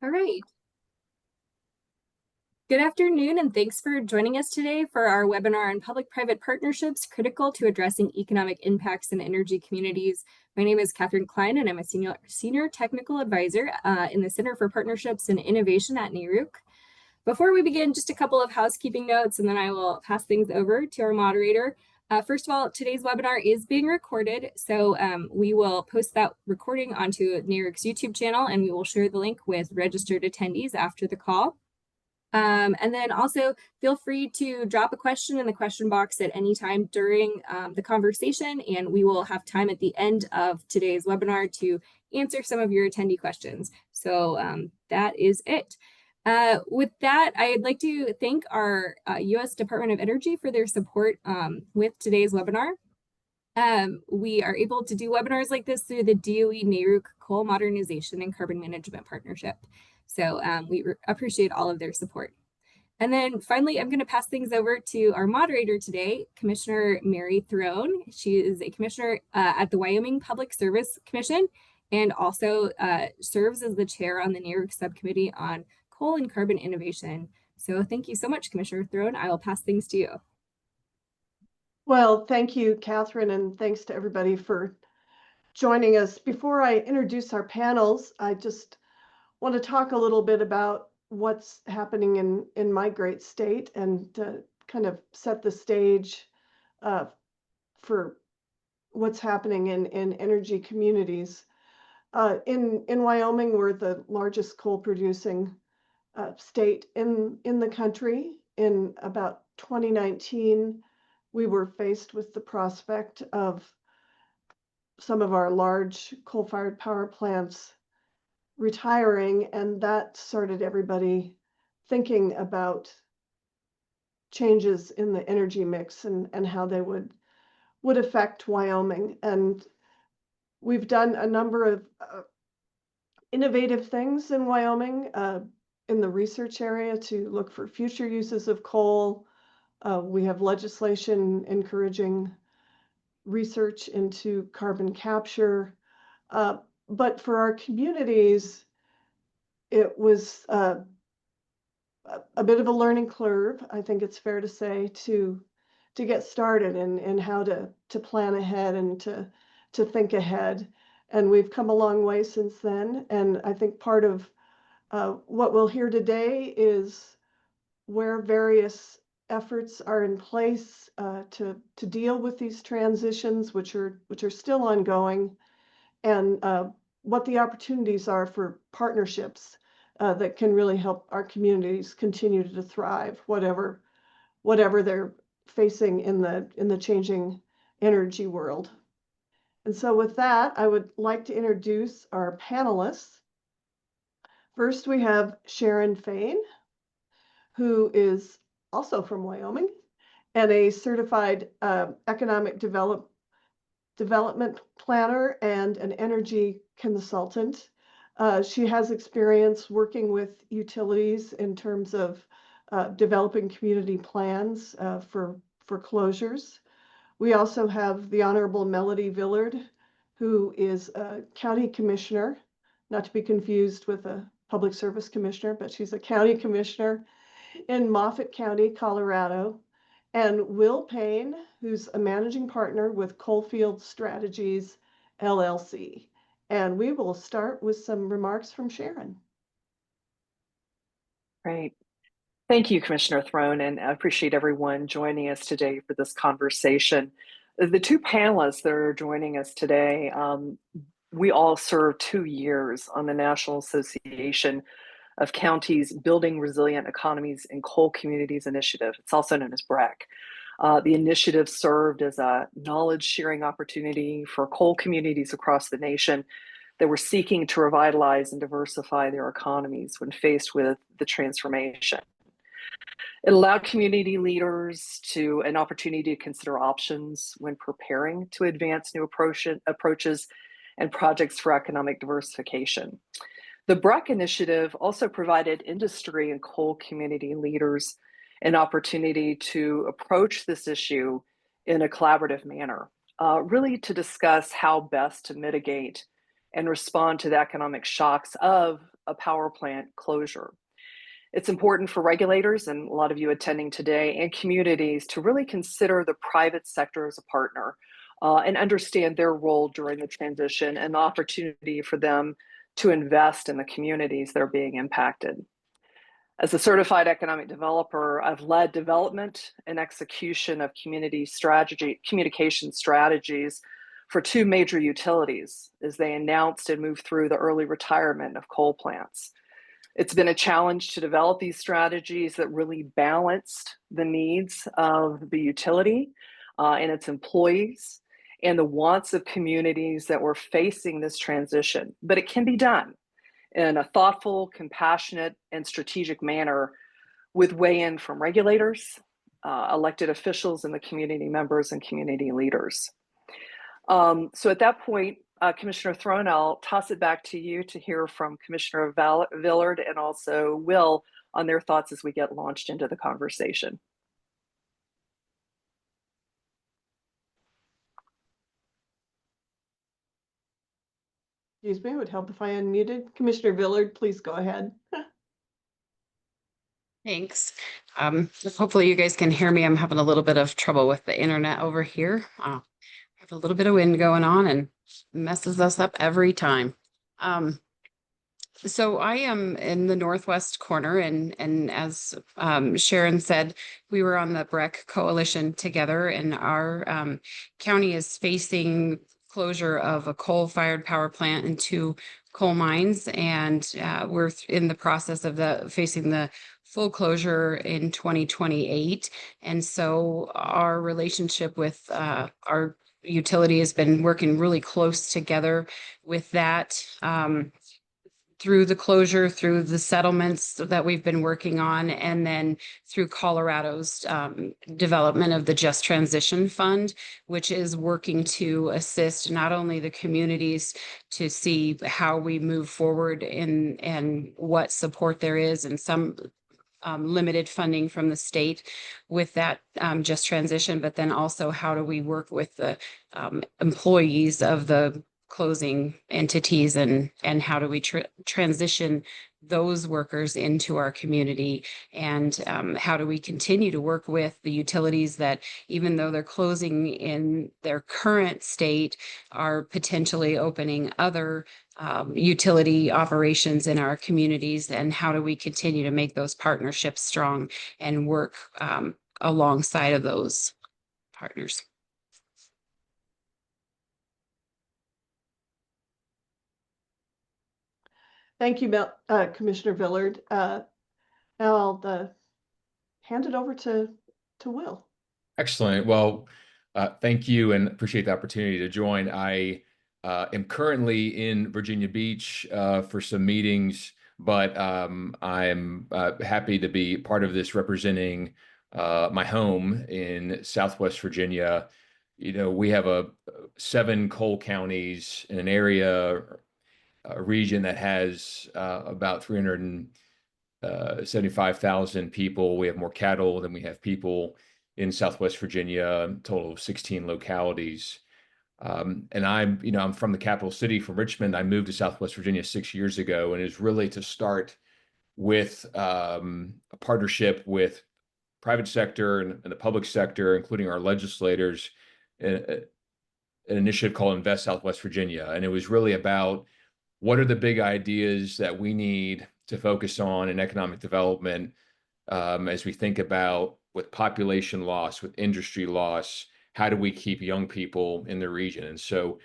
All right. Good afternoon, and thanks for joining us today for our webinar on public-private partnerships critical to addressing economic impacts in energy communities. My name is Catherine Klein, and I'm a senior technical advisor in the Center for Partnerships and Innovation at NARUC. Before we begin, just a couple of housekeeping notes, and then I will pass things over to our moderator. First of all, today's webinar is being recorded, so we will post that recording onto NARUC's YouTube channel, and we will share the link with registered attendees after the call. And then also feel free to drop a question in the question box at any time during the conversation, and we will have time at the end of today's webinar to answer some of your attendee questions. So that is it. With that, I'd like to thank our U.S. Department of Energy for their support with today's webinar. We are able to do webinars like this through the DOE NARUC Coal Modernization and Carbon Management Partnership. So we appreciate all of their support. And then finally, I'm going to pass things over to our moderator today, Commissioner Mary Throne. She is a commissioner at the Wyoming Public Service Commission and also serves as the chair on the NARUC subcommittee on coal and carbon innovation. So thank you so much, Commissioner Throne. I will pass things to you. Well, thank you, Catherine, and thanks to everybody for joining us. Before I introduce our panels, I just want to talk a little bit about what's happening in my great state and to kind of set the stage for what's happening in energy communities. In Wyoming, we're the largest coal producing state in the country. In about 2019, we were faced with the prospect of some of our large coal-fired power plants retiring, and that started everybody thinking about changes in the energy mix and how they would affect Wyoming. And we've done a number of innovative things in Wyoming in the research area to look for future uses of coal. We have legislation encouraging research into carbon capture. But for our communities, it was a bit of a learning curve, I think it's fair to say, to get started and how to plan ahead and to think ahead. And we've come a long way since then. And I think part of what we'll hear today is where various efforts are in place to deal with these transitions, which are still ongoing, and what the opportunities are for partnerships that can really help our communities continue to thrive, whatever they're facing in the changing energy world. And so with that, I would like to introduce our panelists. First, we have Sharon Fain, who is also from Wyoming and a certified economic development planner and an energy consultant. She has experience working with utilities in terms of developing community plans for closures. We also have the Honorable Melody Villard, who is a county commissioner, not to be confused with a public service commissioner, but she's a county commissioner in Moffat County, Colorado. And Will Payne, who's a managing partner with Coalfield Strategies, LLC. And we will start with some remarks from Sharon. Great. Thank you, Commissioner Throne, and I appreciate everyone joining us today for this conversation. The two panelists that are joining us today, we all served 2 years on the National Association of Counties Building Resilient Economies in Coal Communities Initiative. It's also known as BREC. The initiative served as a knowledge sharing opportunity for coal communities across the nation that were seeking to revitalize and diversify their economies when faced with the transformation. It allowed community leaders an opportunity to consider options when preparing to advance new approaches and projects for economic diversification. The BREC initiative also provided industry and coal community leaders an opportunity to approach this issue in a collaborative manner, really to discuss how best to mitigate and respond to the economic shocks of a power plant closure. It's important for regulators and a lot of you attending today and communities to really consider the private sector as a partner and understand their role during the transition and the opportunity for them to invest in the communities that are being impacted. As a certified economic developer, I've led development and execution of communication strategies for two major utilities as they announced and moved through the early retirement of coal plants. It's been a challenge to develop these strategies that really balanced the needs of the utility and its employees and the wants of communities that were facing this transition. But it can be done in a thoughtful, compassionate, and strategic manner with weigh-in from regulators, elected officials, and the community members and community leaders. So at that point, Commissioner Throne, I'll toss it back to you to hear from Commissioner Villard and also Will on their thoughts as we get launched into the conversation. Excuse me, it would help if I unmuted. Commissioner Villard, please go ahead. Thanks. Hopefully you guys can hear me. I'm having a little bit of trouble with the internet over here. I have a little bit of wind going on and messes us up every time. So I am in the northwest corner, and as Sharon said, we were on the BREC coalition together, and our county is facing closure of a coal-fired power plant and two coal mines, and we're in the process of facing the full closure in 2028. And so our relationship with our utility has been working really close together with that. Through the closure, through the settlements that we've been working on, and then through Colorado's development of the Just Transition Fund, which is working to assist not only the communities to see how we move forward and what support there is, and some limited funding from the state with that Just Transition, but then also how do we work with the employees of the closing entities, and how do we transition those workers into our community, and how do we continue to work with the utilities that, even though they're closing in their current state, are potentially opening other utility operations in our communities, and how do we continue to make those partnerships strong and work alongside of those partners. Thank you, Commissioner Villard. Now I'll hand it over to Will. Excellent. Well, thank you and appreciate the opportunity to join. I am currently in Virginia Beach for some meetings, but I'm happy to be part of this representing my home in Southwest Virginia. You know, we have 7 coal counties in an area, a region that has about 375,000 people. We have more cattle than we have people in Southwest Virginia, a total of 16 localities. And I'm from the capital city, from Richmond. I moved to Southwest Virginia 6 years ago, and it's really to start with a partnership with private sector and the public sector, including our legislators, an initiative called Invest Southwest Virginia. And it was really about what are the big ideas that we need to focus on in economic development as we think about with population loss, with industry loss, how do we keep young people in the region? And so,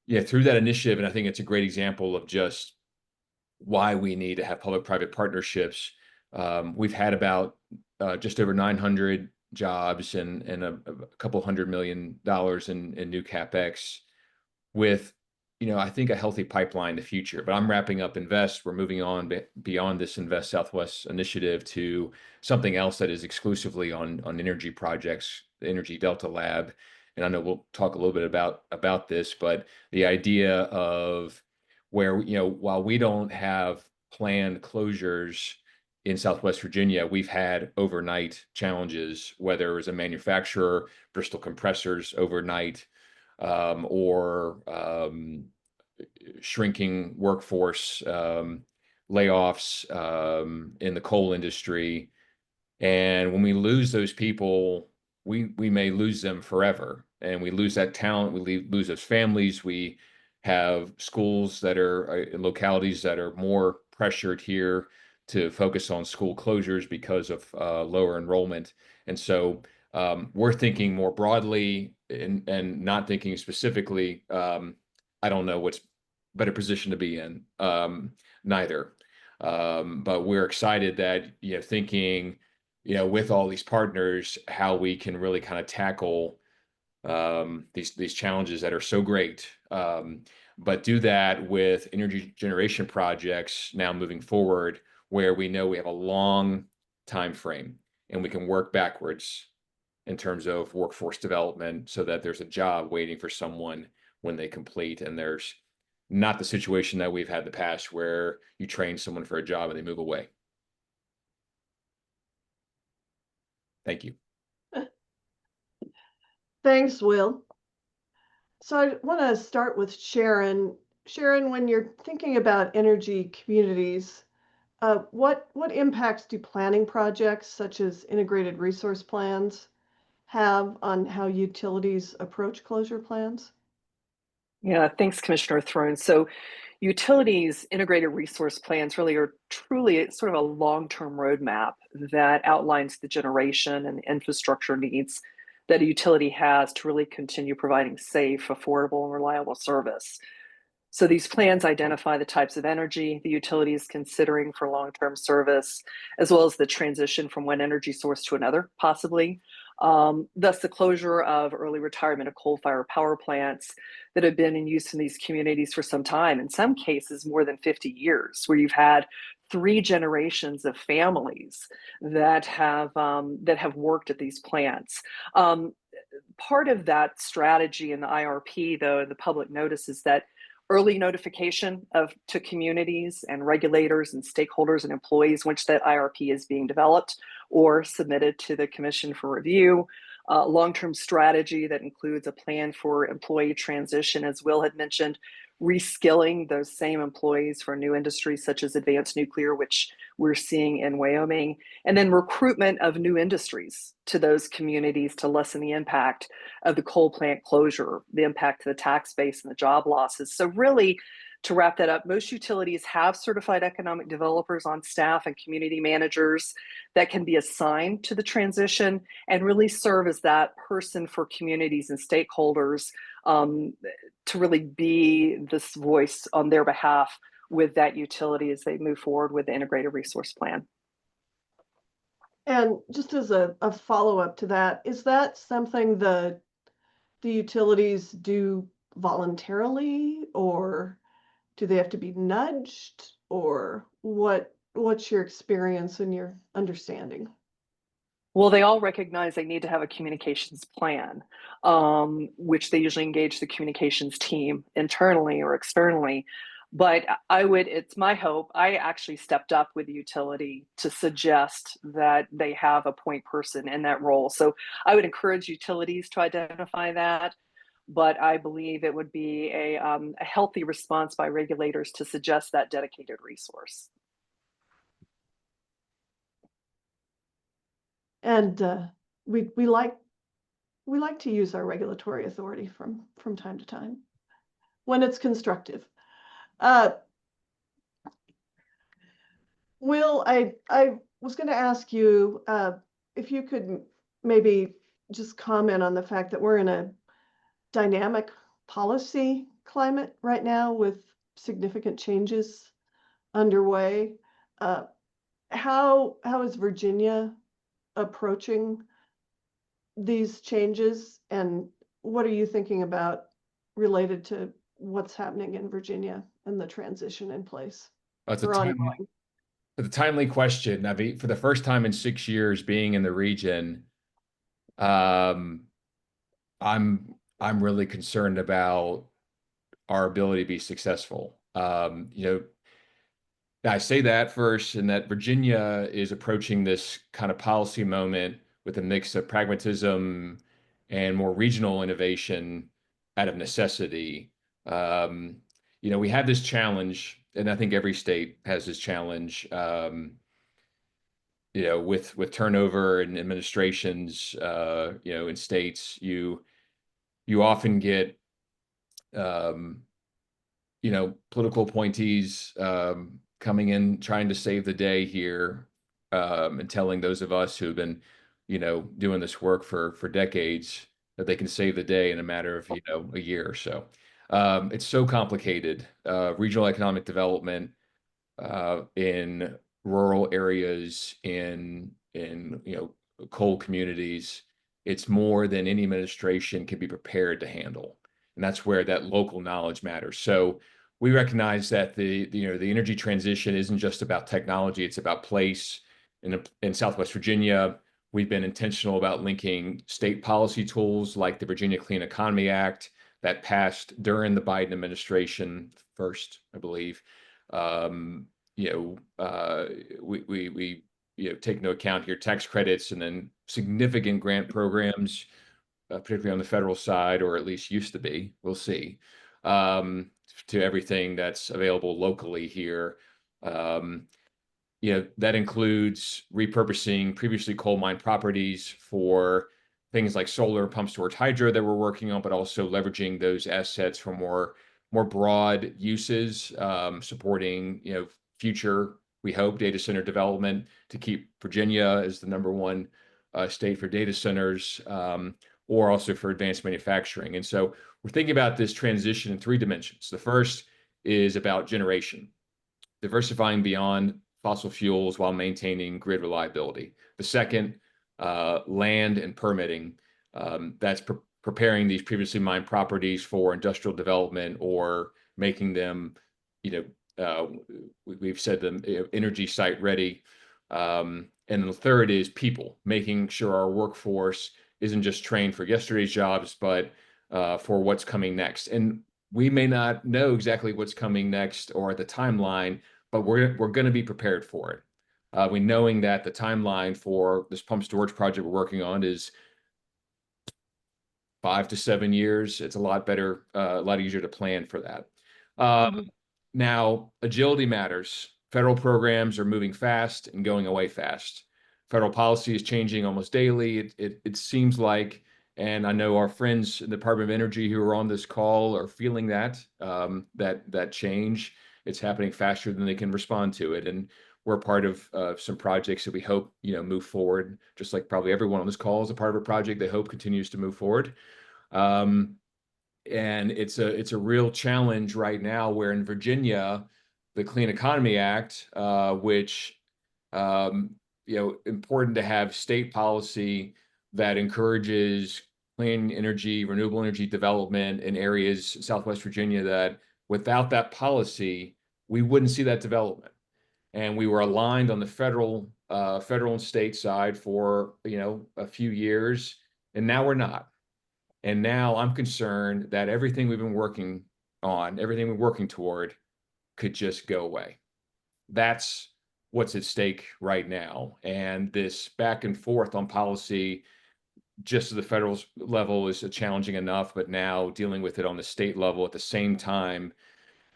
yeah, through that initiative, and I think it's a great example of just why we need to have public-private partnerships. We've had about just over 900 jobs and a couple $100 million in new CapEx with, I think a healthy pipeline in the future. But I'm wrapping up Invest. We're moving on beyond this Invest Southwest initiative to something else that is exclusively on energy projects, the Energy Delta Lab. And I know we'll talk a little bit about this, but the idea of where, while we don't have planned closures in Southwest Virginia, we've had overnight challenges, whether it was a manufacturer, Bristol Compressors overnight, or shrinking workforce layoffs in the coal industry. And when we lose those people, we may lose them forever. And we lose that talent, lose those families. We have schools that are in localities that are more pressured here to focus on school closures because of lower enrollment. And so we're thinking more broadly and not thinking specifically. I don't know what's better position to be in, neither. But we're excited that, thinking, with all these partners, how we can really kind of tackle these challenges that are so great, but do that with energy generation projects now moving forward, where we know we have a long time frame and we can work backwards in terms of workforce development so that there's a job waiting for someone when they complete, and there's not the situation that we've had in the past where you train someone for a job and they move away. Thank you. Thanks, Will. So I want to start with Sharon. Sharon, when you're thinking about energy communities, what impacts do planning projects such as integrated resource plans have on how utilities approach closure plans? Yeah, thanks, Commissioner Throne. So utilities integrated resource plans really are truly sort of a long-term roadmap that outlines the generation and infrastructure needs that a utility has to really continue providing safe, affordable, and reliable service. So these plans identify the types of energy the utility is considering for long-term service, as well as the transition from one energy source to another, possibly. Thus, the closure of early retirement of coal-fired power plants that have been in use in these communities for some time, in some cases more than 50 years, where you've had 3 generations of families that have worked at these plants. Part of that strategy in the IRP, though, in the public notice, is that early notification to communities and regulators and stakeholders and employees which that IRP is being developed or submitted to the Commission for review. Long-term strategy that includes a plan for employee transition, as Will had mentioned, reskilling those same employees for new industries such as advanced nuclear, which we're seeing in Wyoming, and then recruitment of new industries to those communities to lessen the impact of the coal plant closure, the impact to the tax base and the job losses. So really, to wrap that up, most utilities have certified economic developers on staff and community managers that can be assigned to the transition and really serve as that person for communities and stakeholders to really be this voice on their behalf with that utility as they move forward with the integrated resource plan. And just as a follow-up to that, is that something the utilities do voluntarily, or do they have to be nudged, or what's your experience and your understanding? Well, they all recognize they need to have a communications plan, which they usually engage the communications team internally or externally. But it's my hope, I actually stepped up with the utility to suggest that they have a point person in that role. So I would encourage utilities to identify that, but I believe it would be a healthy response by regulators to suggest that dedicated resource. And we like to use our regulatory authority from time to time when it's constructive. Will, I was going to ask you if you could maybe just comment on the fact that we're in a dynamic policy climate right now with significant changes underway. How is Virginia approaching these changes, and what are you thinking about related to what's happening in Virginia and the transition in place? It's a Or timely question. I mean, for the first time in 6 years being in the region, I'm really concerned about our ability to be successful. I say that first, and that Virginia is approaching this kind of policy moment with a mix of pragmatism and more regional innovation out of necessity. We have this challenge and I think every state has this challenge. With turnover and administrations, in states, you often get, um, political appointees coming in trying to save the day here, and telling those of us who've been, doing this work for decades that they can save the day in a matter of, a year or so. It's so complicated. Regional economic development in rural areas, in coal communities, it's more than any administration can be prepared to handle, and that's where that local knowledge matters. So we recognize that the energy transition isn't just about technology; it's about place. In Southwest Virginia, we've been intentional about linking state policy tools like the Virginia Clean Economy Act that passed during the Biden administration first, I believe. Um, we take into account here tax credits and then significant grant programs, particularly on the federal side, or at least used to be. We'll see. To everything that's available locally here. That includes repurposing previously coal mine properties for things like solar, pump storage, hydro that we're working on, but also leveraging those assets for more broad uses, supporting future, we hope, data center development to keep Virginia as the #1 state for data centers, or also for advanced manufacturing. And so we're thinking about this transition in 3 dimensions. The first is about generation, diversifying beyond fossil fuels while maintaining grid reliability. The second, land and permitting. That's preparing these previously mined properties for industrial development or making them, we've said them, energy site ready. And then the third is people, making sure our workforce isn't just trained for yesterday's jobs, but for what's coming next. And we may not know exactly what's coming next or the timeline, but we're going to be prepared for it. We knowing that the timeline for this pump storage project we're working on is 5 to 7 years. It's a lot better, a lot easier to plan for that. Now, agility matters. Federal programs are moving fast and going away fast. Federal policy is changing almost daily. It seems like, and I know our friends in the Department of Energy who are on this call are feeling that change. It's happening faster than they can respond to it, and we're part of some projects that we hope move forward. Just like probably everyone on this call is a part of a project they hope continues to move forward. And it's a real challenge right now, where in Virginia, the Clean Economy Act, which important to have state policy that encourages clean energy, renewable energy development in areas in Southwest Virginia, that without that policy, we wouldn't see that development. And we were aligned on the federal and state side for a few years, and now we're not. And now I'm concerned that everything we've been working on, everything we're working toward, could just go away. That's what's at stake right now. And this back and forth on policy, just at the federal level, is challenging enough, but now dealing with it on the state level at the same time.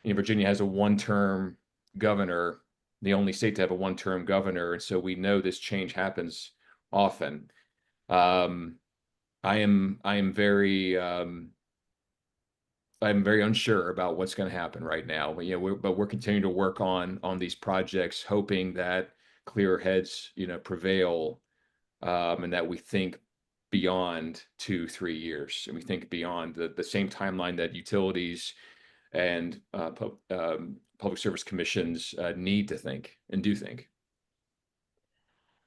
Virginia has a 1-term governor, the only state to have a 1-term governor, and so we know this change happens often. I am very I'm very unsure about what's going to happen right now. But we're continuing to work on these projects, hoping that clearer heads prevail, and that we think beyond 2-3 years, and we think beyond the same timeline that utilities and public service commissions need to think and do think.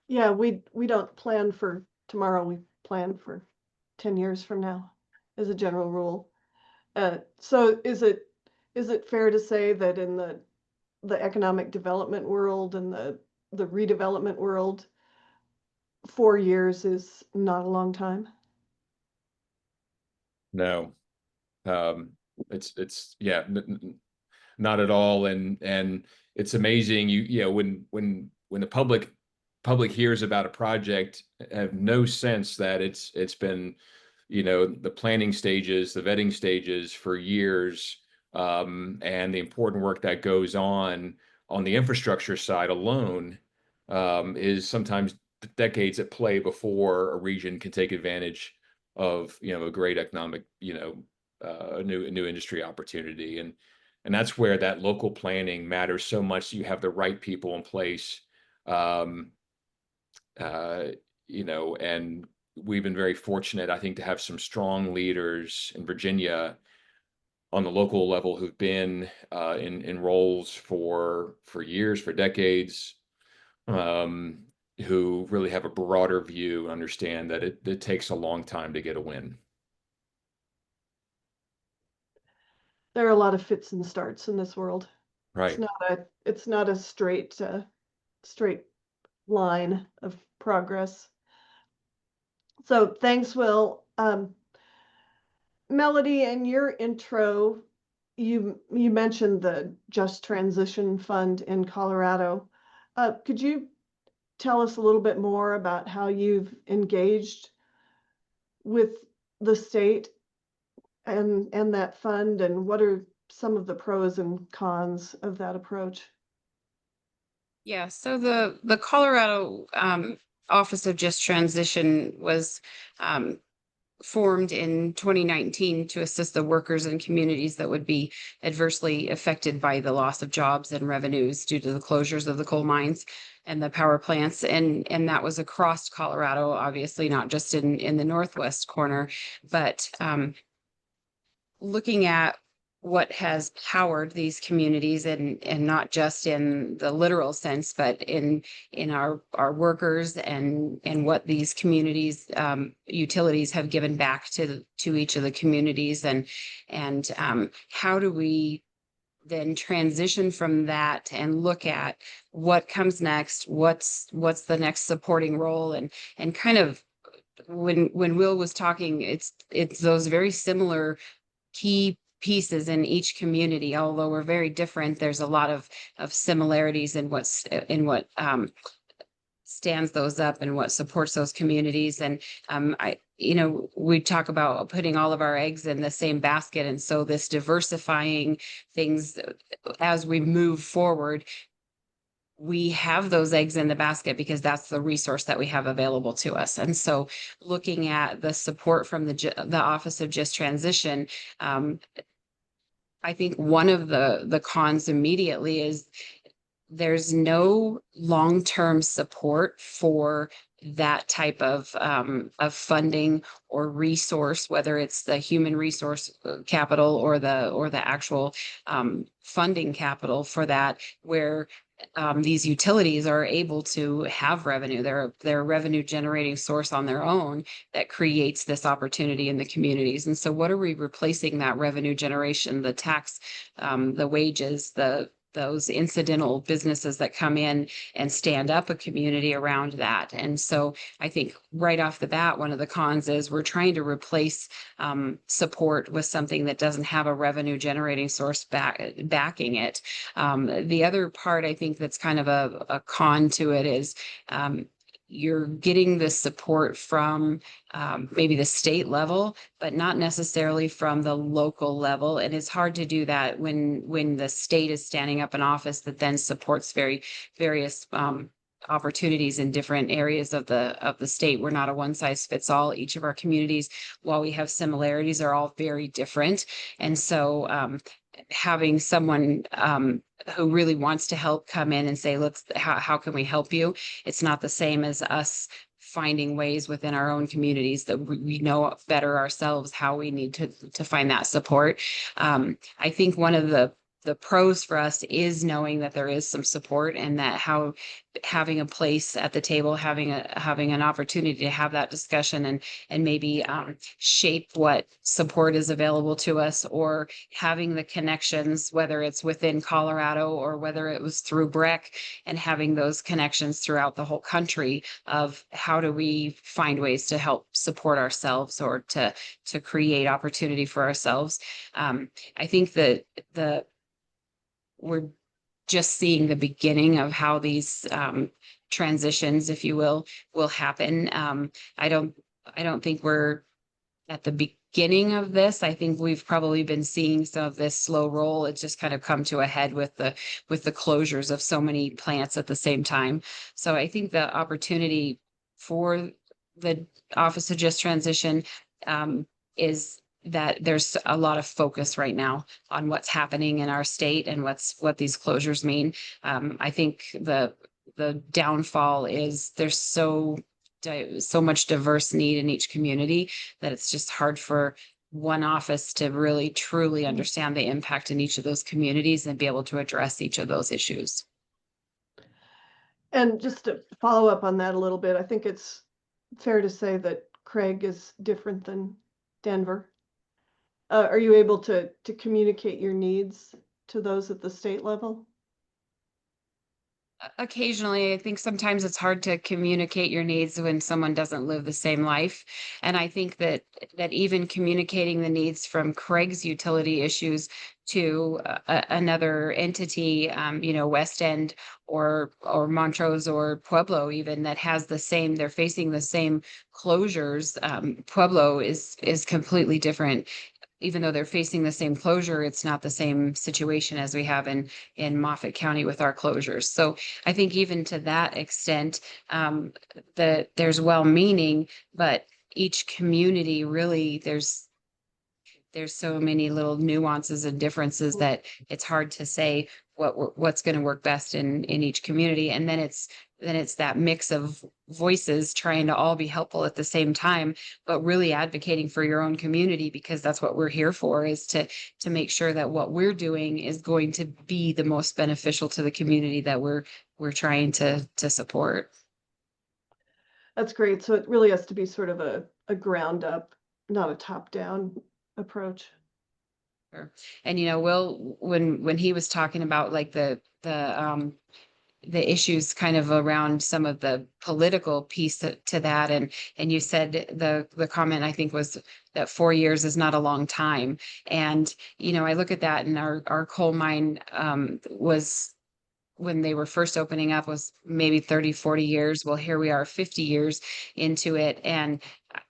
Yeah, we don't plan for tomorrow. We plan for 10 years from now, as a general rule. So is it fair to say that in the economic development world and the redevelopment world, 4 years is not a long time? No, it's yeah, not at all. And it's amazing. When the public hears about a project, have no sense that it's been the planning stages, the vetting stages for years, and the important work that goes on the infrastructure side alone is sometimes decades at play before a region can take advantage of a great economic new industry opportunity. And that's where that local planning matters so much. So you have the right people in place, um, and we've been very fortunate, I think, to have some strong leaders in Virginia on the local level who've been in roles for years, for decades, um, who really have a broader view and understand that it takes a long time to get a win. There are a lot of fits and starts in this world. Right. It's not a straight line of progress. So thanks, Will. Melody, in your intro, you mentioned the Just Transition Fund in Colorado. Could you tell us a little bit more about how you've engaged with the state and that fund, and what are some of the pros and cons of that approach? Yeah, so the Colorado Office of Just Transition was formed in 2019 to assist the workers and communities that would be adversely affected by the loss of jobs and revenues due to the closures of the coal mines and the power plants. And that was across Colorado, obviously not just in the northwest corner, but looking at what has powered these communities, and not just in the literal sense, but in our workers, and what these communities utilities have given back to each of the communities, and how do we then transition from that and look at what comes next, what's the next supporting role, and kind of when Will was talking, it's those very similar key pieces in each community. Although we're very different, there's a lot of similarities in what stands those up and what supports those communities. And we talk about putting all of our eggs in the same basket, and so this diversifying things as we move forward, we have those eggs in the basket because that's the resource that we have available to us. And so looking at the support from the Office of Just Transition, I think one of the cons immediately is there's no long-term support for that type of funding or resource, whether it's the human resource capital or the actual funding capital for that, where these utilities are able to have revenue. They're a revenue generating source on their own that creates this opportunity in the communities. And so what are we replacing that revenue generation, the tax, the wages, those incidental businesses that come in and stand up a community around that? And so I think right off the bat, one of the cons is we're trying to replace support with something that doesn't have a revenue generating source backing it. The other part I think that's kind of a con to it is you're getting the support from maybe the state level, but not necessarily from the local level. And it's hard to do that when the state is standing up an office that then supports various opportunities in different areas of the state. We're not a one size fits all. Each of our communities, while we have similarities, are all very different. And so having someone who really wants to help come in and say, how can we help you? It's not the same as us finding ways within our own communities that we know better ourselves how we need to find that support. I think one of the pros for us is knowing that there is some support, and that having a place at the table, having an opportunity to have that discussion and maybe shape what support is available to us, or having the connections, whether it's within Colorado or whether it was through BREC, and having those connections throughout the whole country of how do we find ways to help support ourselves or to create opportunity for ourselves. I think that we're just seeing the beginning of how these transitions, if you will happen. I don't think we're at the beginning of this. I think we've probably been seeing some of this slow roll. It's just kind of come to a head with the closures of so many plants at the same time. So I think the opportunity for the Office of Just Transition is that there's a lot of focus right now on what's happening in our state and what these closures mean. I think the downfall is there's so much diverse need in each community that it's just hard for one office to really truly understand the impact in each of those communities and be able to address each of those issues. And just to follow up on that a little bit, I think it's fair to say that Craig is different than Denver. Are you able to communicate your needs to those at the state level? Occasionally, I think sometimes it's hard to communicate your needs when someone doesn't live the same life. And I think that even communicating the needs from Craig's utility issues to another entity, West End or Montrose or Pueblo, even that has the same, they're facing the same closures. Pueblo is completely different. Even though they're facing the same closure, it's not the same situation as we have in Moffat County with our closures. So I think even to that extent, that there's well-meaning, but each community really there's so many little nuances and differences that it's hard to say what's going to work best in each community. And then it's that mix of voices trying to all be helpful at the same time, but really advocating for your own community, because that's what we're here for, is to make sure that what we're doing is going to be the most beneficial to the community that we're trying to support. That's great. So it really has to be sort of a ground up, not a top down approach. Sure. And Will, when he was talking about like the issues kind of around some of the political piece to that, and you said the comment I think was that 4 years is not a long time. And I look at that, and our coal mine was, when they were first opening up, was maybe 30-40 years. Well, here we are 50 years into it. And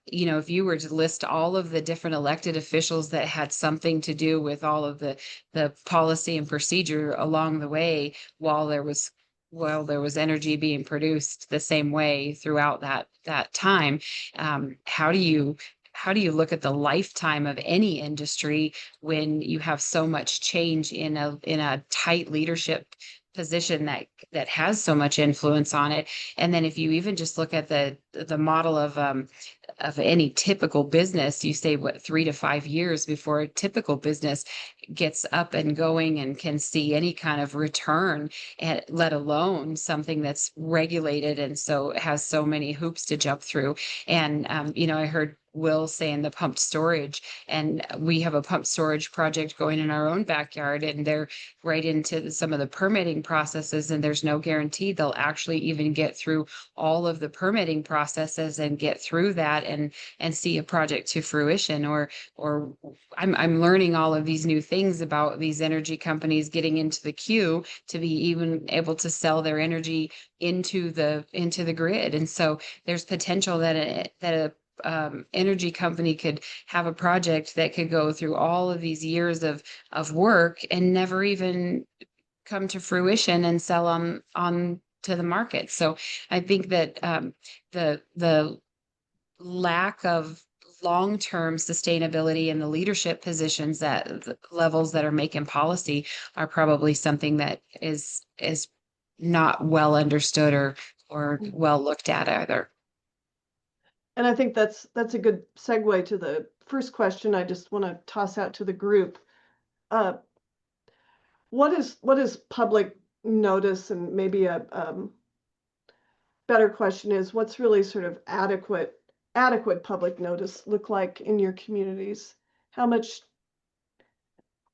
if you were to list all of the different elected officials that had something to do with all of the policy and procedure along the way, while there was energy being produced the same way throughout that time, how do you look at the lifetime of any industry when you have so much change in a tight leadership position that has so much influence on it? And then if you even just look at the model of any typical business, you say 3 to 5 years before a typical business gets up and going and can see any kind of return, and let alone something that's regulated and so has so many hoops to jump through. And I heard Will saying the pumped storage, and we have a pumped storage project going in our own backyard, and they're right into some of the permitting processes, and there's no guarantee they'll actually even get through all of the permitting processes and get through that and see a project to fruition. Or I'm learning all of these new things about these energy companies getting into the queue to be even able to sell their energy into the grid. And so there's potential that a energy company could have a project that could go through all of these years of work and never even come to fruition and sell on to the market. So I think that the lack of long-term sustainability in the leadership positions, that the levels that are making policy, are probably something that is not well understood or well looked at either. And I think that's a good segue to the first question I just want to toss out to the group. What is public notice? And maybe a better question is, what's really sort of adequate public notice look like in your communities? How much,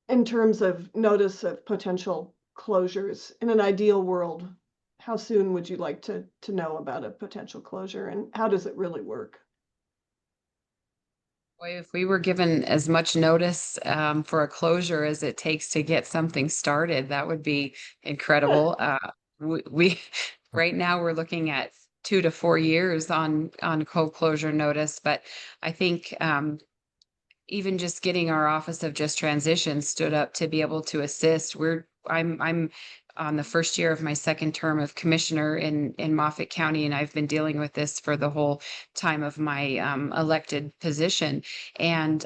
in terms of notice of potential closures, in an ideal world, how soon would you like to know about a potential closure, and how does it really work? Boy, if we were given as much notice for a closure as it takes to get something started, that would be incredible. We right now we're looking at 2 to 4 years on coal closure notice, but I think even just getting our Office of Just Transition stood up to be able to assist. I'm on the first year of my second term of commissioner in Moffat County, and I've been dealing with this for the whole time of my elected position. And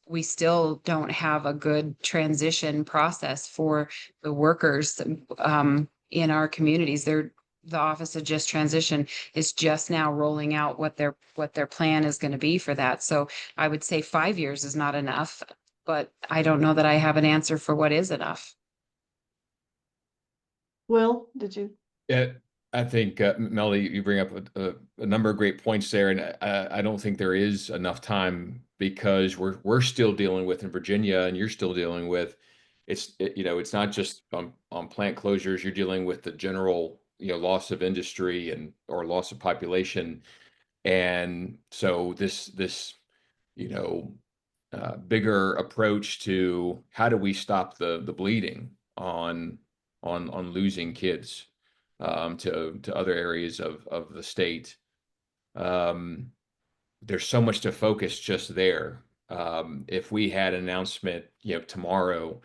we still don't have a good transition process for the workers in our communities. The Office of Just Transition is just now rolling out what their plan is going to be for that. So I would say 5 years is not enough, but I don't know that I have an answer for what is enough. Will, did you? Yeah, I think Melody, you bring up a number of great points there, and I don't think there is enough time because we're still dealing with in Virginia, and you're still dealing with it's not just on plant closures. You're dealing with the general loss of industry and or loss of population, and so this you know bigger approach to how do we stop the bleeding on losing kids to other areas of the state. There's so much to focus just there. If we had an announcement, tomorrow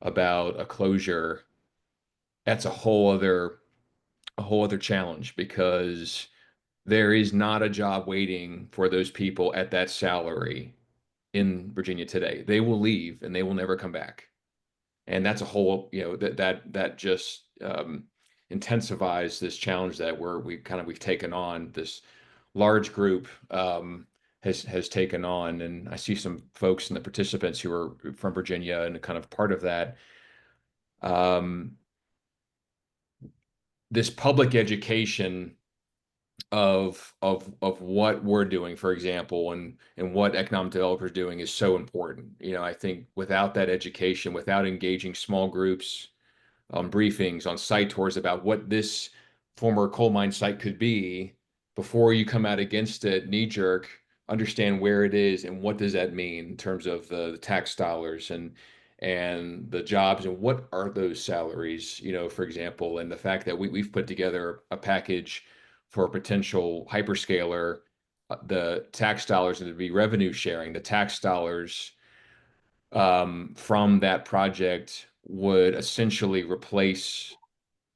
about a closure, that's a whole other challenge because there is not a job waiting for those people at that salary in Virginia today. They will leave and they will never come back. And that's a whole, that just intensifies this challenge that we've taken on. This large group has taken on, and I see some folks and the participants who are from Virginia and kind of part of that. This public education of what we're doing, for example, and what economic developers are doing is so important. I think without that education, without engaging small groups on briefings, on site tours about what this former coal mine site could be, before you come out against it knee jerk, understand where it is and what does that mean in terms of the tax dollars and the jobs and what are those salaries, for example, and the fact that we've put together a package for a potential hyperscaler, the tax dollars and to be revenue sharing, the tax dollars from that project would essentially replace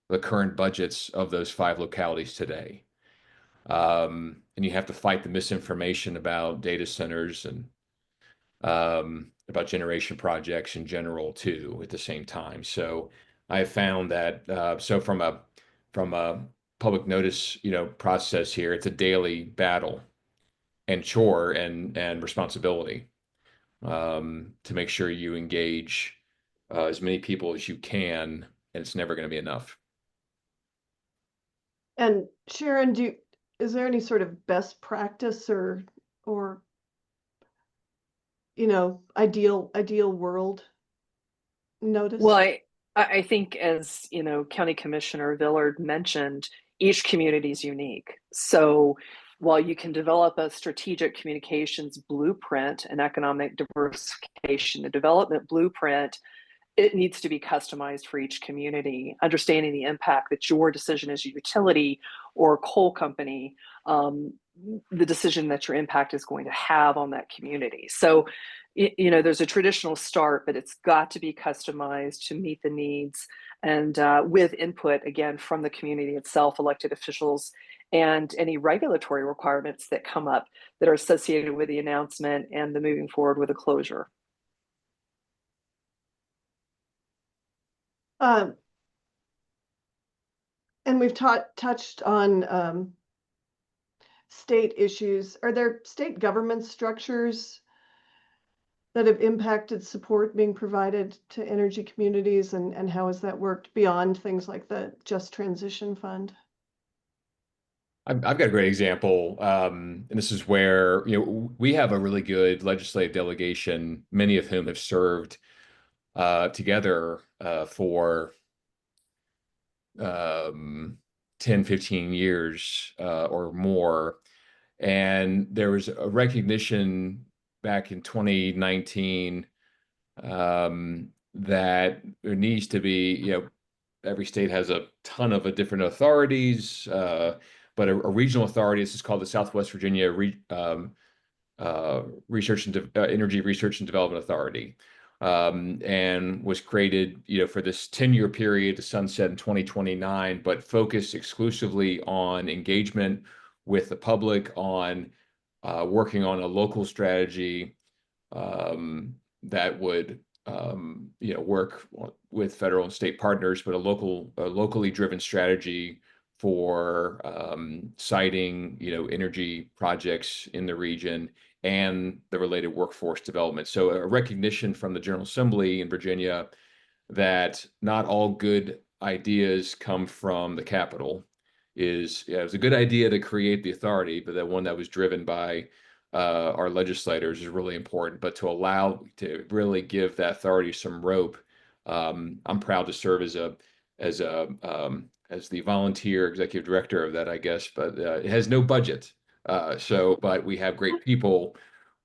the current budgets of those 5 localities today. And you have to fight the misinformation about data centers and about generation projects in general too at the same time. So I have found that so from a public notice process here, it's a daily battle and chore and responsibility to make sure you engage as many people as you can, and it's never going to be enough. And Sharon, is there any sort of best practice or ideal world notice? Well, I think as County Commissioner Villard mentioned, each community is unique. So while you can develop a strategic communications blueprint and economic diversification, a development blueprint, it needs to be customized for each community, understanding the impact that your decision as a utility or coal company, the decision that your impact is going to have on that community. So, there's a traditional start, but it's got to be customized to meet the needs and with input, again, from the community itself, elected officials, and any regulatory requirements that come up that are associated with the announcement and the moving forward with a closure. And we've touched on state issues. Are there state government structures that have impacted support being provided to energy communities, and how has that worked beyond things like the Just Transition Fund? I've got a great example, and this is where we have a really good legislative delegation, many of whom have served together for 10, 15 years or more. And there was a recognition back in 2019 that there needs to be, every state has a ton of different authorities, but a regional authority, this is called the Southwest Virginia Energy Research and Development Authority, and was created, for this 10-year period to sunset in 2029, but focused exclusively on engagement with the public, on working on a local strategy that would work with federal and state partners, but a locally driven strategy for siting, energy projects in the region and the related workforce development. So a recognition from the General Assembly in Virginia that not all good ideas come from the Capitol. It was a good idea to create the authority, but that one that was driven by our legislators is really important. But to really give that authority some rope, I'm proud to serve as the volunteer executive director of that, I guess. But it has no budget, but we have great people.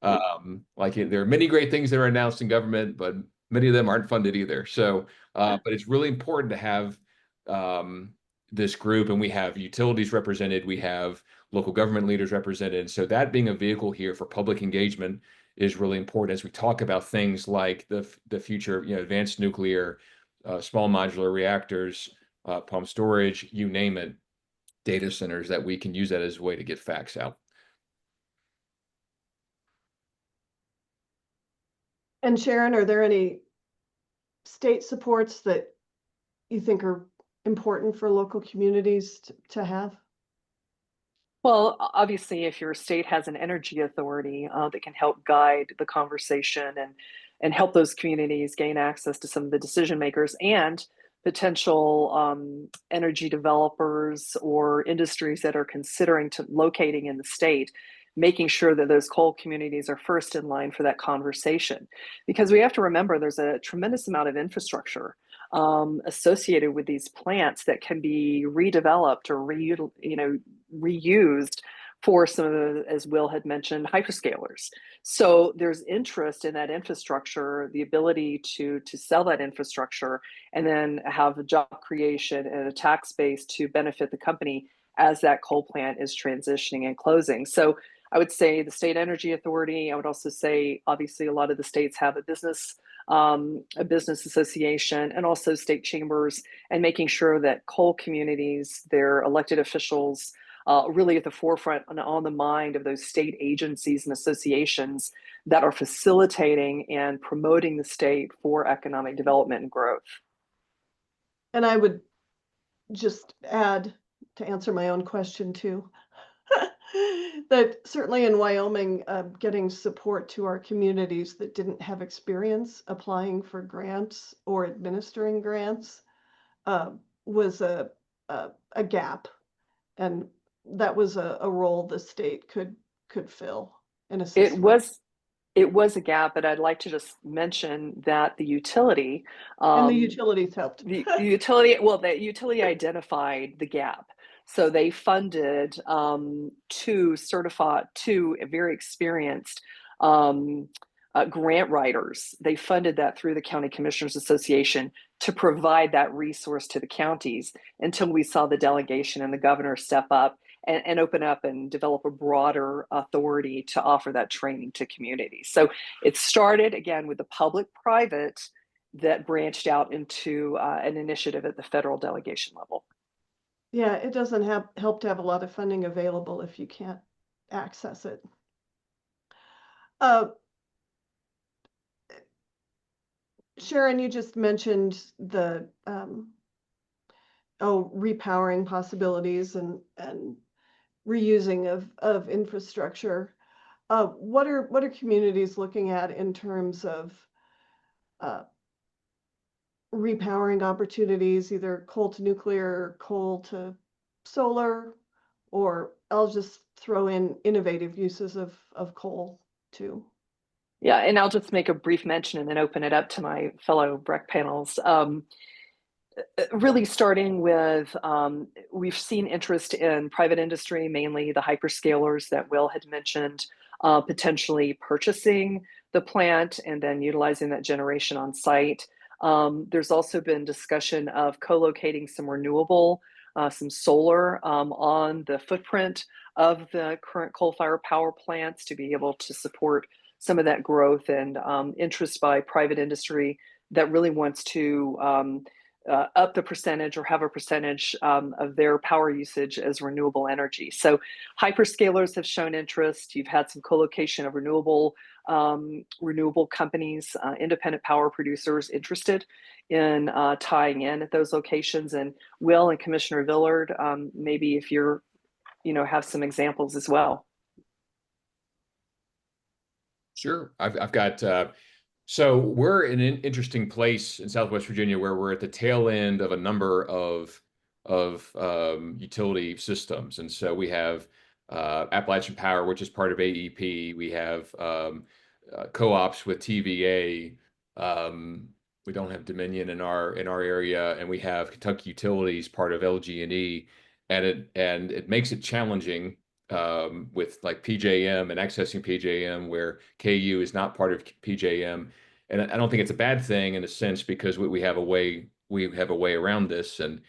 There are many great things that are announced in government, but many of them aren't funded either. So, but it's really important to have this group, and we have utilities represented, we have local government leaders represented. So that being a vehicle here for public engagement is really important as we talk about things like the future, advanced nuclear, small modular reactors, pump storage, you name it, data centers, that we can use that as a way to get facts out. And Sharon, are there any state supports that you think are important for local communities to have? Well, obviously, if your state has an energy authority that can help guide the conversation and help those communities gain access to some of the decision makers and potential energy developers or industries that are considering locating in the state, making sure that those coal communities are first in line for that conversation. Because we have to remember there's a tremendous amount of infrastructure associated with these plants that can be redeveloped or reused for some of the, as Will had mentioned, hyperscalers. So there's interest in that infrastructure, the ability to sell that infrastructure, and then have a job creation and a tax base to benefit the company as that coal plant is transitioning and closing. So I would say the State Energy Authority. I would also say, obviously, a lot of the states have a business association, and also state chambers, and making sure that coal communities, their elected officials, really at the forefront and on the mind of those state agencies and associations that are facilitating and promoting the state for economic development and growth. And I would just add, to answer my own question too, that certainly in Wyoming, getting support to our communities that didn't have experience applying for grants or administering grants was a gap, and that was a role the state could fill and assist. It was a gap, but I'd like to just mention that the utility and the utilities helped. the utility identified the gap. So they funded two very experienced grant writers. They funded that through the County Commissioners Association to provide that resource to the counties until we saw the delegation and the governor step up and open up and develop a broader authority to offer that training to communities. So it started again with the public-private that branched out into an initiative at the federal delegation level. Yeah, it doesn't help to have a lot of funding available if you can't access it. Sharon, you just mentioned the repowering possibilities and reusing of infrastructure. What are communities looking at in terms of repowering opportunities, either coal to nuclear, coal to solar, or I'll just throw in innovative uses of coal too? Yeah, and I'll just make a brief mention and then open it up to my fellow BREC panels. Really starting with, we've seen interest in private industry, mainly the hyperscalers that Will had mentioned, potentially purchasing the plant and then utilizing that generation on site. There's also been discussion of co-locating some renewable some solar on the footprint of the current coal-fired power plants to be able to support some of that growth and interest by private industry that really wants to up the percentage or have a percentage of their power usage as renewable energy. So hyperscalers have shown interest. You've had some co-location of renewable companies, independent power producers interested in tying in at those locations. And Will and Commissioner Villard, maybe if you're, have some examples as well. Sure. I've got, so we're in an interesting place in Southwest Virginia where we're at the tail end of a number of utility systems. And so we have Appalachian Power, which is part of AEP. We have co-ops with TVA. We don't have Dominion in our area, and we have Kentucky Utilities, part of LG&E, and it makes it challenging with like PJM and accessing PJM, where KU is not part of PJM. And I don't think it's a bad thing in a sense, because we have a way around this, and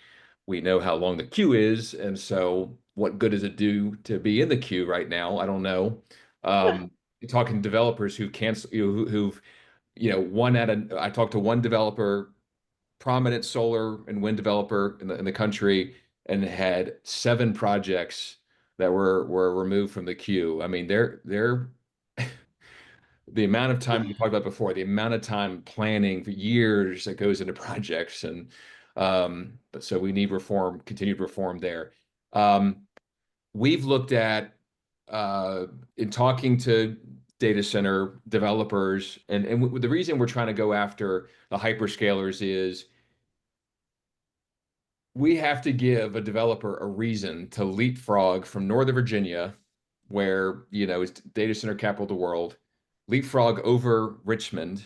we know how long the queue is. And so what good does it do to be in the queue right now? I don't know. Talking to developers who've canceled, who've I talked to one developer, prominent solar and wind developer in the country, and had 7 projects that were removed from the queue. I mean, they're the amount of time we talked about before, the amount of time planning for years that goes into projects, and but so we need reform, continued reform there. We've looked at in talking to data center developers, and the reason we're trying to go after the hyperscalers is we have to give a developer a reason to leapfrog from Northern Virginia, where, is data center capital of the world, leapfrog over Richmond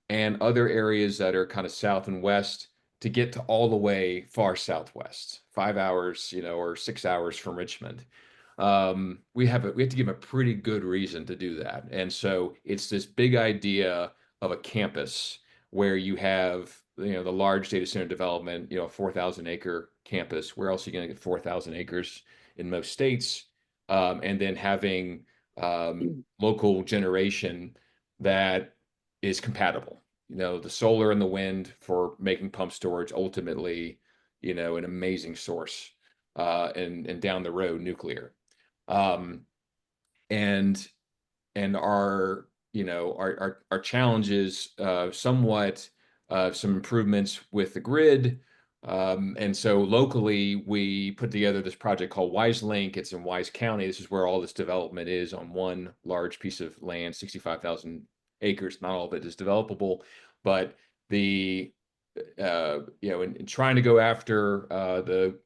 and other areas that are kind of south and west to get to all the way far southwest, 5 hours, or 6 hours from Richmond. We have to give them a pretty good reason to do that. And so it's this big idea of a campus where you have, the large data center development, a 4,000-acre campus. Where else are you going to get 4,000 acres in most states? And then having local generation that is compatible. The solar and the wind for making pump storage, ultimately, an amazing source, and down the road, nuclear. And our challenges, somewhat some improvements with the grid. And so locally, we put together this project called Wise Link. It's in Wise County. This is where all this development is, on one large piece of land, 65,000 acres. Not all of it is developable, but in trying to go after the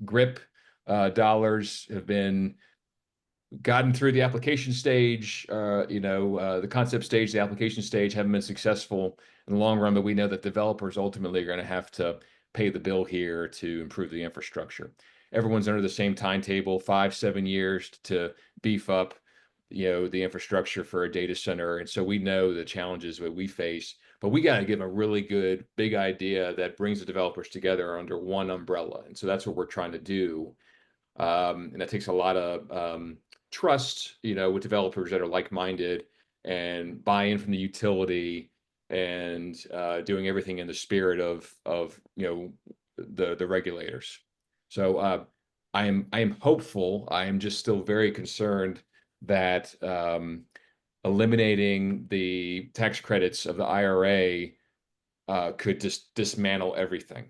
GRIP dollars have been gotten through the application stage, the concept stage, the application stage, haven't been successful in the long run, but we know that developers ultimately are going to have to pay the bill here to improve the infrastructure. Everyone's under the same timetable, 5-7 years to beef up, the infrastructure for a data center. And so we know the challenges that we face, but we got to give them a really good, big idea that brings the developers together under one umbrella. And so that's what we're trying to do. And that takes a lot of trust, with developers that are like-minded, and buy-in from the utility, and doing everything in the spirit of the regulators. So I am hopeful. I am just still very concerned that eliminating the tax credits of the IRA could just dismantle everything.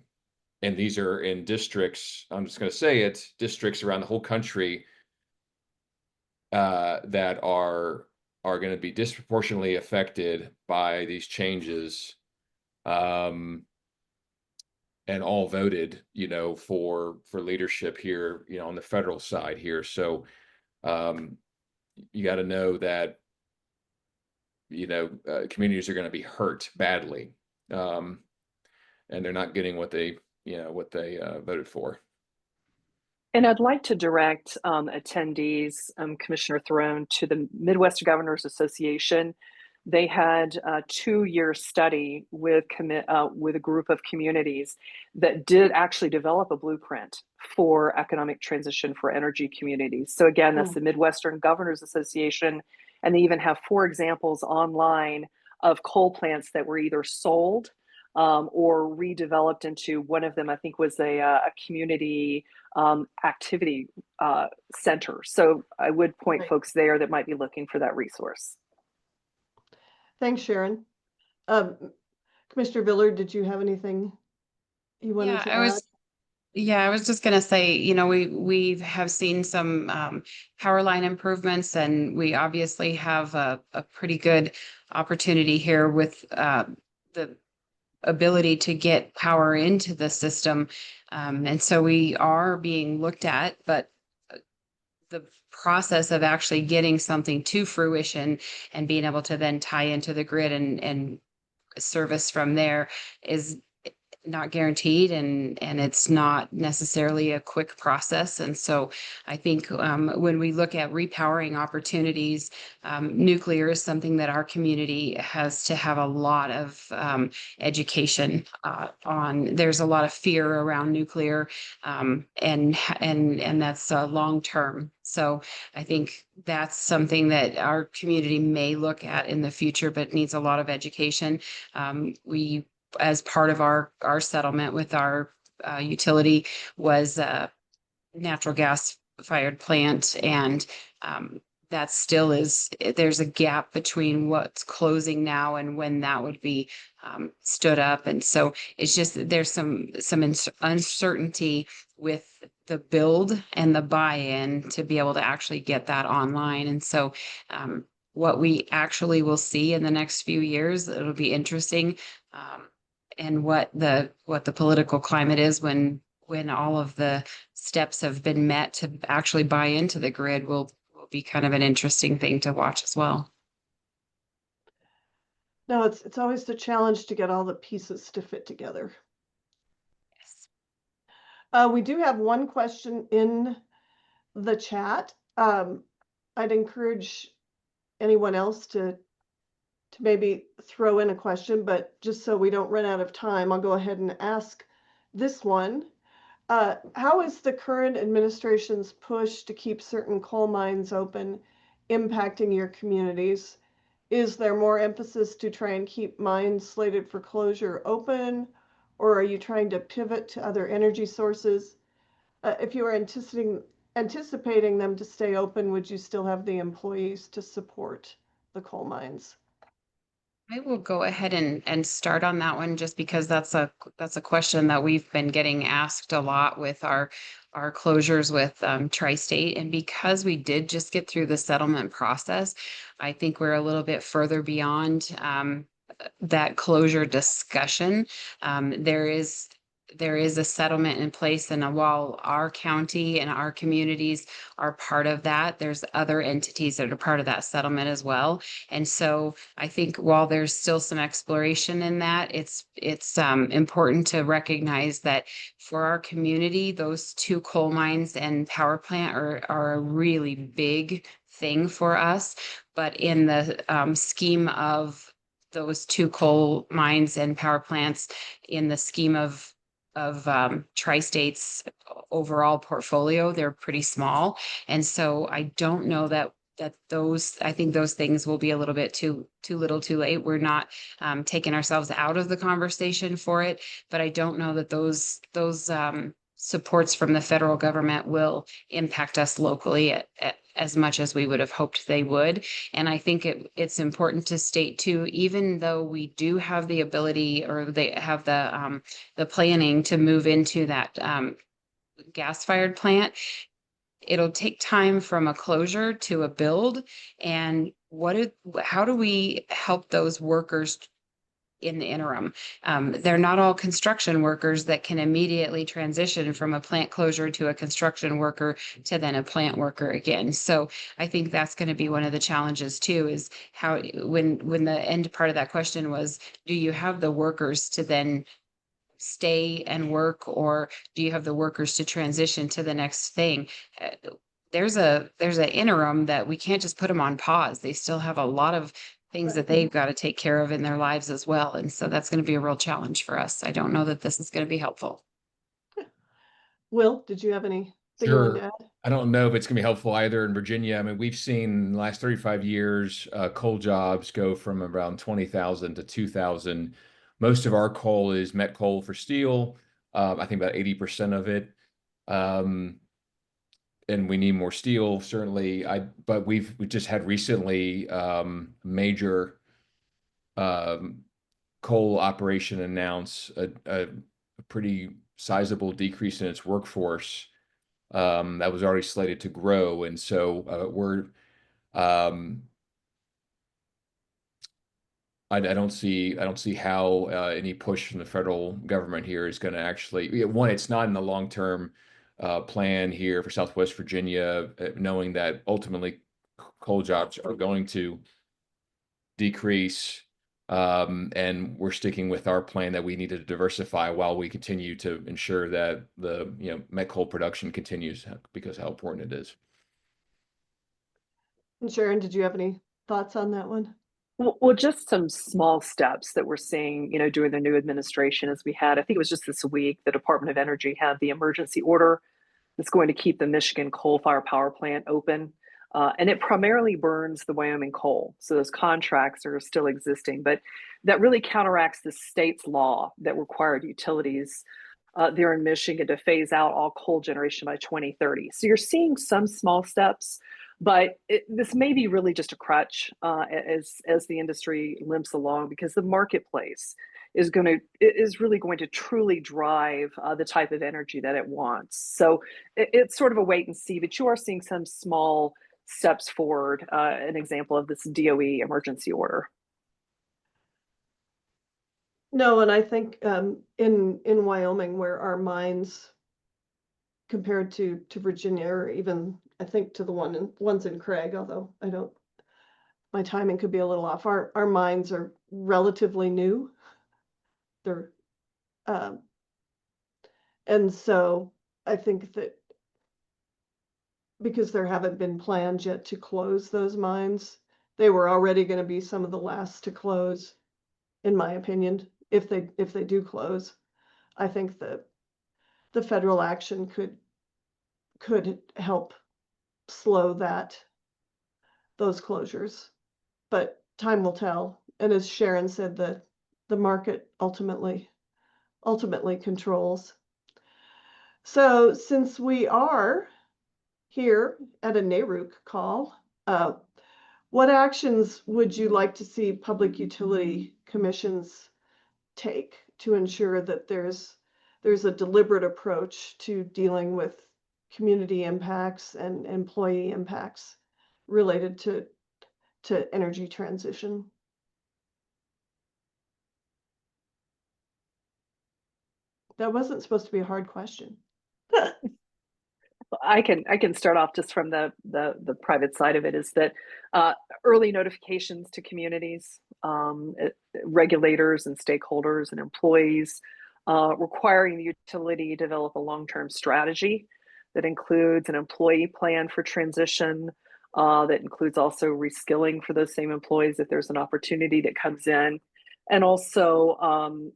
And these are in districts, I'm just going to say it, districts around the whole country that are going to be disproportionately affected by these changes, and all voted, for leadership here, on the federal side here. So you got to know that, communities are going to be hurt badly, and they're not getting what they voted for. And I'd like to direct attendees, Commissioner Throne, to the Midwest Governors Association. They had a 2-year study with a group of communities that did actually develop a blueprint for economic transition for energy communities. So again, that's Hmm. the Midwestern Governors Association, and they even have 4 examples online of coal plants that were either sold or redeveloped into. One of them, I think, was a community activity center. So I would point Right. folks there that might be looking for that resource. Thanks, Sharon. Um, Commissioner Villard, did you have anything you wanted Yeah, to add? I was just gonna say, we have seen some power line improvements, and we obviously have a pretty good opportunity here with the ability to get power into the system. And so we are being looked at, but the process of actually getting something to fruition and being able to then tie into the grid and service from there is not guaranteed, and it's not necessarily a quick process. And so I think when we look at repowering opportunities, nuclear is something that our community has to have a lot of education on. There's a lot of fear around nuclear, and that's long term. So I think that's something that our community may look at in the future, but needs a lot of education. We, as part of our settlement with our utility, was a natural gas fired plant, and that still is, there's a gap between what's closing now and when that would be stood up. And so it's just that there's some uncertainty with the build and the buy-in to be able to actually get that online. And so what we actually will see in the next few years, it'll be interesting. And what the political climate is when all of the steps have been met to actually buy into the grid will be kind of an interesting thing to watch as well. No, it's always the challenge to get all the pieces to fit together. Yes. We do have one question in the chat. I'd encourage anyone else to maybe throw in a question, but just so we don't run out of time, I'll go ahead and ask this one. How is the current administration's push to keep certain coal mines open impacting your communities? Is there more emphasis to try and keep mines slated for closure open, or are you trying to pivot to other energy sources? If you are anticipating them to stay open, would you still have the employees to support the coal mines? I will go ahead and start on that one, just because that's a question that we've been getting asked a lot with our closures with Tri-State. And because we did just get through the settlement process, I think we're a little bit further beyond that closure discussion. There is a settlement in place, and while our county and our communities are part of that, there's other entities that are part of that settlement as well. And so I think while there's still some exploration in that, it's important to recognize that for our community, those 2 coal mines and power plant are a really big thing for us. But in the scheme of those 2 coal mines and power plants, in the scheme of Tri-State's overall portfolio, they're pretty small. And so I don't know that those, I think those things will be a little bit too little too late. We're not taking ourselves out of the conversation for it, but I don't know that those supports from the federal government will impact us locally as much as we would have hoped they would. And I think it's important to state too, even though we do have the ability, or they have the planning to move into that gas-fired plant, it'll take time from a closure to a build. And how do we help those workers in the interim? They're not all construction workers that can immediately transition from a plant closure to a construction worker to then a plant worker again. So I think that's going to be one of the challenges too, is how, when the end part of that question was, do you have the workers to then stay and work, or do you have the workers to transition to the next thing? There's an interim that we can't just put them on pause. They still have a lot of things Right. that they've got to take care of in their lives as well. And so that's going to be a real challenge for us. I don't know that this is going to be helpful. Will, did you have anything you wanted to Sure. add? I don't know if it's going to be helpful either in Virginia. I mean, we've seen in the last 35 years, coal jobs go from around 20,000 to 2,000. Most of our coal is met coal for steel. I think about 80% of it. Um, and we need more steel, certainly. But we just had recently major um, coal operation announce a pretty sizable decrease in its workforce that was already slated to grow. And so um, I don't see how any push from the federal government here is going to actually, one, it's not in the long-term plan here for Southwest Virginia, knowing that ultimately coal jobs are going to decrease. And we're sticking with our plan that we need to diversify while we continue to ensure that the met coal production continues because how important it is. And Sharon, did you have any thoughts on that one? Well, just some small steps that we're seeing, during the new administration as we had, I think it was just this week, the Department of Energy had the emergency order that's going to keep the Michigan coal-fired power plant open. And it primarily burns the Wyoming coal. So those contracts are still existing, but that really counteracts the state's law that required utilities there in Michigan to phase out all coal generation by 2030. So you're seeing some small steps, but this may be really just a crutch as the industry limps along, because the marketplace is really going to truly drive the type of energy that it wants. So it's sort of a wait and see, but you are seeing some small steps forward. An example of this DOE emergency order. No, and I think in Wyoming, where our mines compared to Virginia, or even I think to the ones in Craig, although my timing could be a little off. Our mines are relatively new. They're and so I think that because there haven't been plans yet to close those mines, they were already going to be some of the last to close, in my opinion. If they do close, I think that the federal action could help slow those closures, but time will tell. And as Sharon said, the market ultimately controls. So since we are here at a NARUC call, what actions would you like to see public utility commissions take to ensure that there's a deliberate approach to dealing with community impacts and employee impacts related to energy transition? That wasn't supposed to be a hard question. I can start off just from the private side of it, is that early notifications to communities, regulators and stakeholders and employees, requiring the utility to develop a long-term strategy that includes an employee plan for transition, that includes also reskilling for those same employees if there's an opportunity that comes in, and also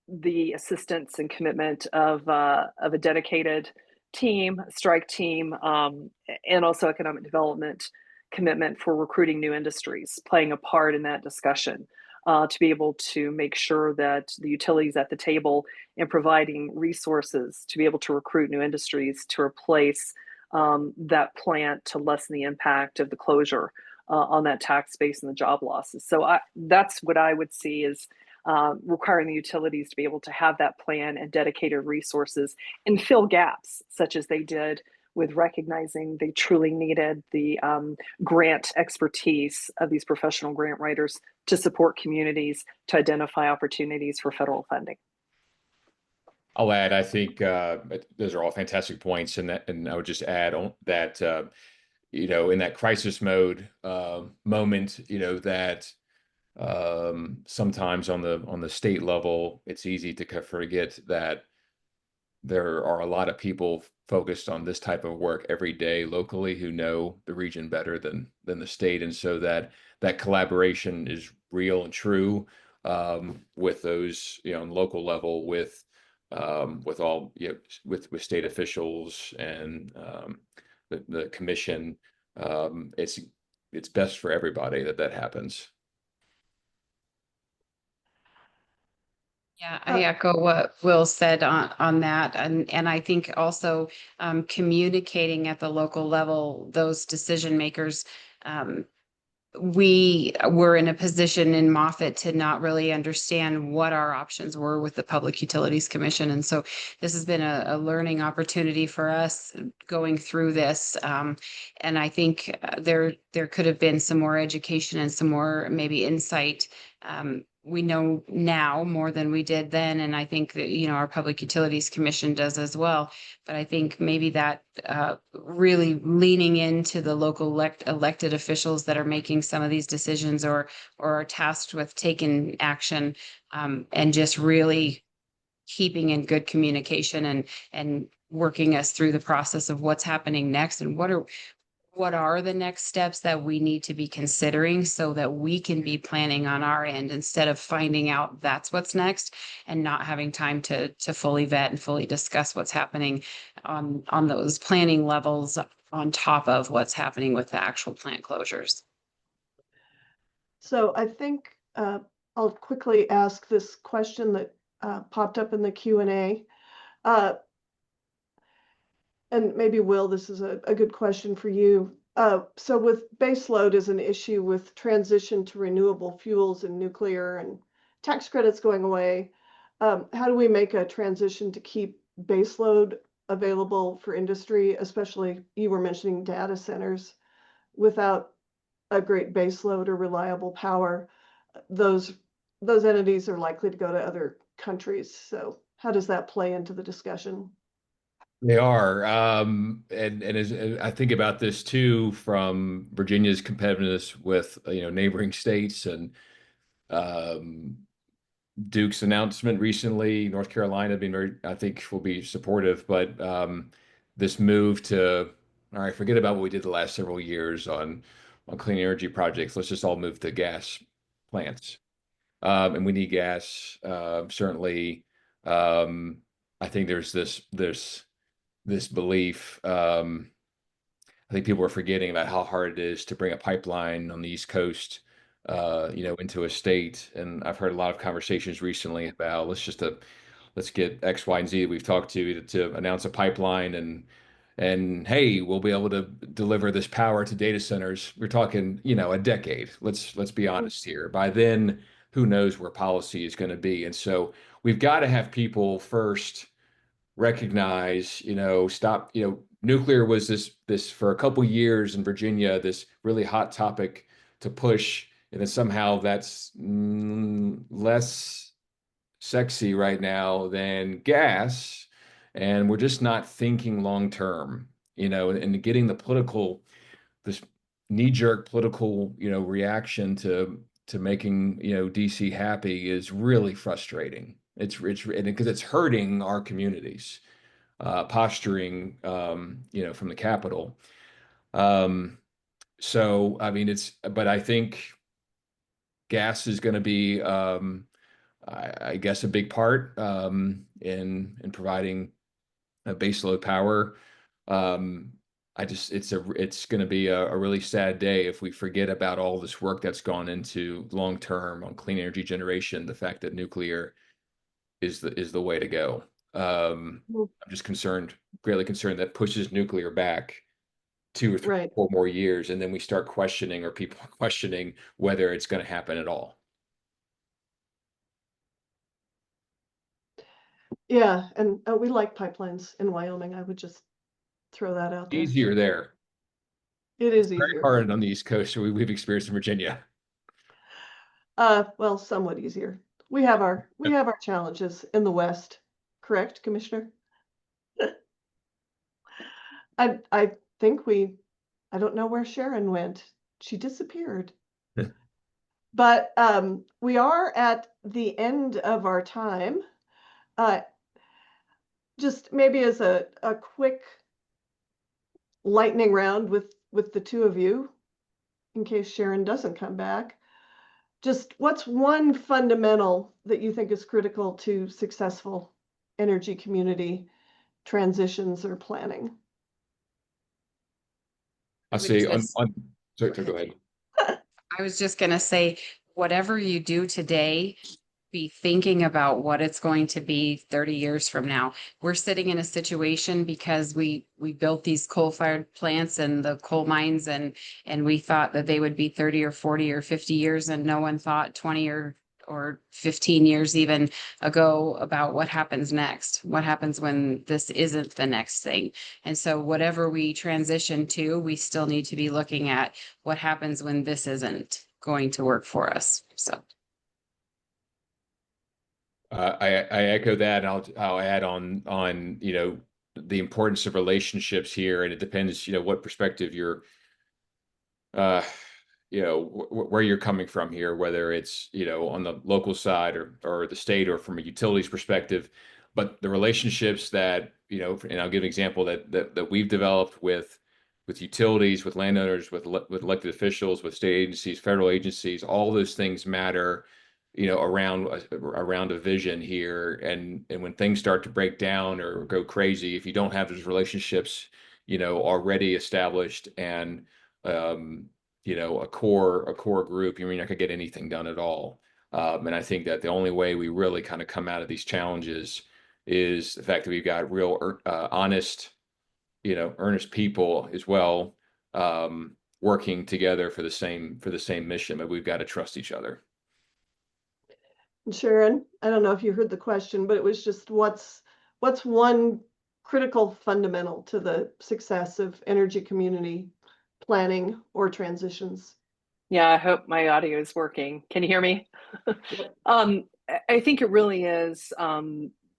the assistance and commitment of a dedicated team, strike team, and also economic development commitment for recruiting new industries, playing a part in that discussion, to be able to make sure that the utilities at the table and providing resources to be able to recruit new industries to replace that plant, to lessen the impact of the closure on that tax base and the job losses. So that's what I would see is requiring the utilities to be able to have that plan and dedicated resources and fill gaps, such as they did with recognizing they truly needed the grant expertise of these professional grant writers to support communities to identify opportunities for federal funding. I'll add, I think those are all fantastic points, and I would just add on that in that crisis mode moment, that sometimes on the state level, it's easy to forget that there are a lot of people focused on this type of work every day locally who know the region better than the state. And so that collaboration is real and true with those, on local level with all, with state officials and the commission. It's best for everybody that happens. Yeah, I echo what Will said on that. And I think also communicating at the local level, those decision makers, we were in a position in Moffett to not really understand what our options were with the Public Utilities Commission. And so this has been a learning opportunity for us going through this. And I think there could have been some more education and some more maybe insight. We know now more than we did then. And I think that, our Public Utilities Commission does as well. But I think maybe that really leaning into the local elected officials that are making some of these decisions or are tasked with taking action, and just really keeping in good communication and working us through the process of what's happening next and what are the next steps that we need to be considering so that we can be planning on our end instead of finding out that's what's next and not having time to fully vet and fully discuss what's happening on those planning levels on top of what's happening with the actual plant closures. So I think I'll quickly ask this question that popped up in the Q&A. And maybe, Will, this is a good question for you. So with baseload as an issue with transition to renewable fuels and nuclear and tax credits going away, how do we make a transition to keep baseload available for industry, especially you were mentioning data centers, without a great baseload or reliable power? Those entities are likely to go to other countries. So how does that play into the discussion? They are. And as I think about this too, from Virginia's competitiveness with, neighboring states and Duke's announcement recently, North Carolina being very, I think will be supportive, but this move to, all right, forget about what we did the last several years on clean energy projects. Let's just all move to gas plants. And we need gas, certainly. I think there's this belief. I think people are forgetting about how hard it is to bring a pipeline on the East Coast, into a state. And I've heard a lot of conversations recently about let's get X, Y, and Z that we've talked to announce a pipeline and hey, we'll be able to deliver this power to data centers. We're talking, a decade. Let's be honest here. By then, who knows where policy is going to be? And so we've got to have people first recognize, stop, nuclear was this for a couple years in Virginia, this really hot topic to push, and then somehow that's less sexy right now than gas, and we're just not thinking long term, and getting this knee-jerk political, reaction to making, DC happy is really frustrating. It's because it's hurting our communities, posturing, from the Capitol. So, I mean, but I think gas is going to be, I guess, a big part in providing a baseload power. It's going to be a really sad day if we forget about all this work that's gone into long term on clean energy generation. The fact that nuclear is the way to go. I'm just greatly concerned that pushes nuclear back 2 or 3, Right. 4 more years, and then we start questioning, or people are questioning whether it's going to happen at all. Yeah, and we like pipelines in Wyoming. I would just throw that out there. Easier there. It is Very easier. hard on the East Coast, so we've experienced in Virginia. Well, somewhat easier. We have our challenges in the West, correct, Commissioner? I think I don't know where Sharon went. She disappeared. But we are at the end of our time. just maybe as a quick lightning round with the two of you, in case Sharon doesn't come back, just what's one fundamental that you think is critical to successful energy community transitions or planning? I see sorry, go ahead. I was just going to say, whatever you do today, be thinking about what it's going to be 30 years from now. We're sitting in a situation because we built these coal-fired plants and the coal mines, and we thought that they would be 30 or 40 or 50 years, and no one thought 20 or 15 years even ago about what happens next. What happens when this isn't the next thing? And so whatever we transition to, we still need to be looking at what happens when this isn't going to work for us. So I echo that, and I'll add on the importance of relationships here, and it depends what perspective you're where you're coming from here, whether it's on the local side or the state or from a utilities perspective. But the relationships that and I'll give an example that we've developed with utilities, with landowners, with elected officials, with state agencies, federal agencies, all those things matter around a vision here. And when things start to break down or go crazy, if you don't have those relationships already established and a core group, you're not gonna get anything done at all. And I think that the only way we really kind of come out of these challenges is the fact that we've got real honest earnest people as well, working together for the same mission, but we've got to trust each other. Sharon, I don't know if you heard the question, but it was just what's one critical fundamental to the success of energy community planning or transitions? Yeah, I hope my audio is working. Can you hear me? Yep. I think it really is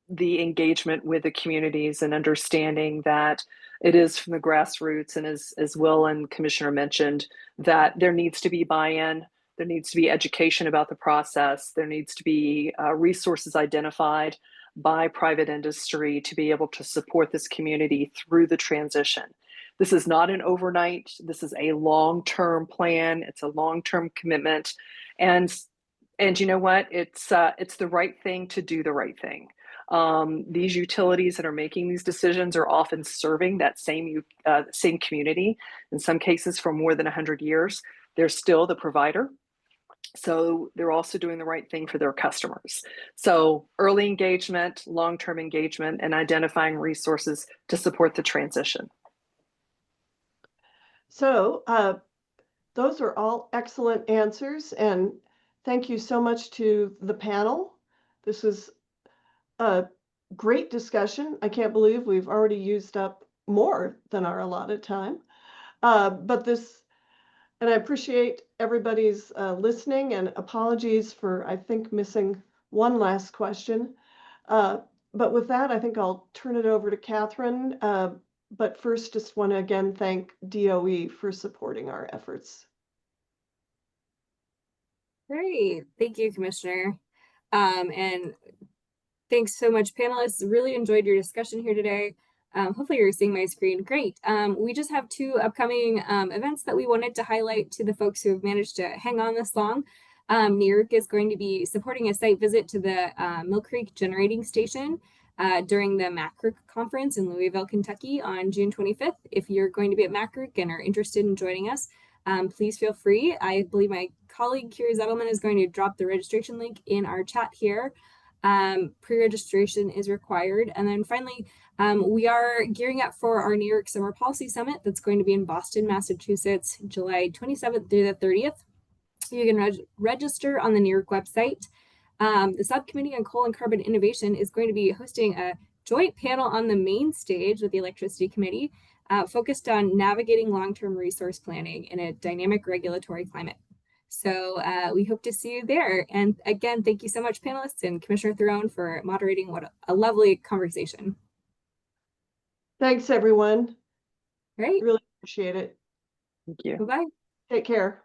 the engagement with the communities and understanding that it is from the grassroots, and as Will and Commissioner mentioned, that there needs to be buy-in, there needs to be education about the process, there needs to be resources identified by private industry to be able to support this community through the transition. This is not an overnight, this is a long-term plan, it's a long-term commitment. And you know what? It's the right thing to do the right thing. These utilities that are making these decisions are often serving that same community, in some cases for more than 100 years. They're still the provider. So they're also doing the right thing for their customers. So early engagement, long-term engagement, and identifying resources to support the transition. So those are all excellent answers, and thank you so much to the panel. This was a great discussion. I can't believe we've already used up more than our allotted time. And I appreciate everybody's listening, and apologies for, I think, missing one last question. But with that, I think I'll turn it over to Catherine. But first, just want to again thank DOE for supporting our efforts. Great. Thank you, Commissioner. And thanks so much, panelists. Really enjoyed your discussion here today. Hopefully you're seeing my screen. Great. We just have two upcoming events that we wanted to highlight to the folks who have managed to hang on this long. NERC is going to be supporting a site visit to the Mill Creek Generating Station during the MACRC conference in Louisville, Kentucky on June 25th. If you're going to be at MACRC and are interested in joining us, please feel free. I believe my colleague Kira Zettelman is going to drop the registration link in our chat here. Pre-registration is required. And then finally, we are gearing up for our New York Summer Policy Summit that's going to be in Boston, Massachusetts, July 27th through the 30th. You can register on the New York website. The Subcommittee on Coal and Carbon Innovation is going to be hosting a joint panel on the main stage with the Electricity Committee, focused on navigating long-term resource planning in a dynamic regulatory climate. So we hope to see you there. And again, thank you so much, panelists, and Commissioner Throne for moderating. What a lovely conversation. Thanks, everyone. Great. Really appreciate it. Thank you. Bye-bye. Take care.